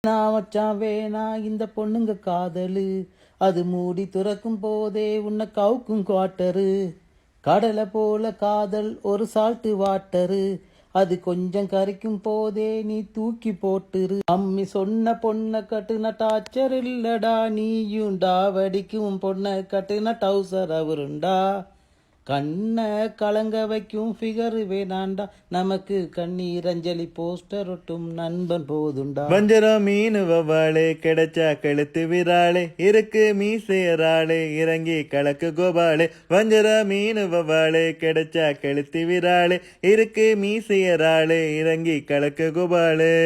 நான் வச்சான் வேணா இந்த பொண்ணுங்க காதலு, அது மூடி துறக்கும் போதே உன்னை கவுக்கும் குவாட்டரு. கடலை போல காதல் ஒரு சால்ட்டு வாட்டரு, அது கொஞ்சம் கரைக்கும் போதே நீ தூக்கி போட்டுரு. அம்மி சொன்ன பொண்ணை கட்டுன டாச்சர் இல்லடா, நீயும் டாவடிக்கும் பொண்ணை கட்டுன டவுசர் அவருண்டா. கண்ணை கலங்க வைக்கும் ஃபிகர் வேணாண்டா, நமக்கு கண்ணீர் அஞ்சலி போஸ்டர் ஒட்டும் நண்பன் போதுண்டா. வஞ்சரம் மீன் வவாளே கிடைச்சா கழுத்து விராளே, இருக்கு மீசையராளே இறங்கி கலக்கு கோபாலே. வஞ்சர மீன் வவாளே கிடைச்சா கழுத்து விராளே, இருக்கு மீசையராளே இறங்கி கலக்கு கோபாலே.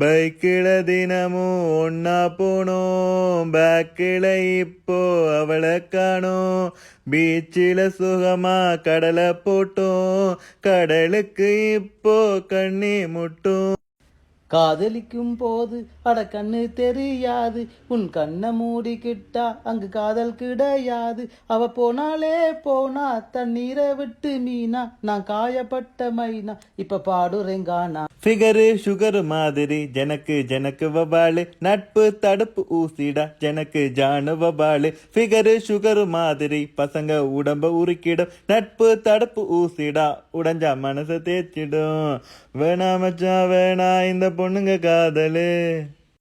பைக்கில தினமும் ஒன்னா போனோம், பேக்கில இப்போ அவளை காணோம். பீச்சில சுகமா கடலை போட்டோம், கடலுக்கு இப்போ கண்ணி முட்டும். காதலிக்கும் போது அட கண்ணு தெரியாது, உன் கண்ணை மூடிக்கிட்டா அங்கு காதல் கிடையாது. அவ போனாலே போனா தண்ணீரை விட்டு மீனா, நான் காயப்பட்ட மைனா இப்ப பாடுறேங்கானா. ஃபிகரு சுகர் மாதிரி ஜனக்கு ஜனக்கு வபாலு, நட்பு தடுப்பு ஊசிடா ஜனக்கு ஜானு வபாலு. ஃபிகரு சுகர் மாதிரி பசங்க உடம்ப உருக்கிடும், நட்பு தடுப்பு ஊசிடா உடஞ்சா மனசை தேய்ச்சிடும். வேணா மச்சான் வேணா இந்த பொண்ணுங்க காதலு.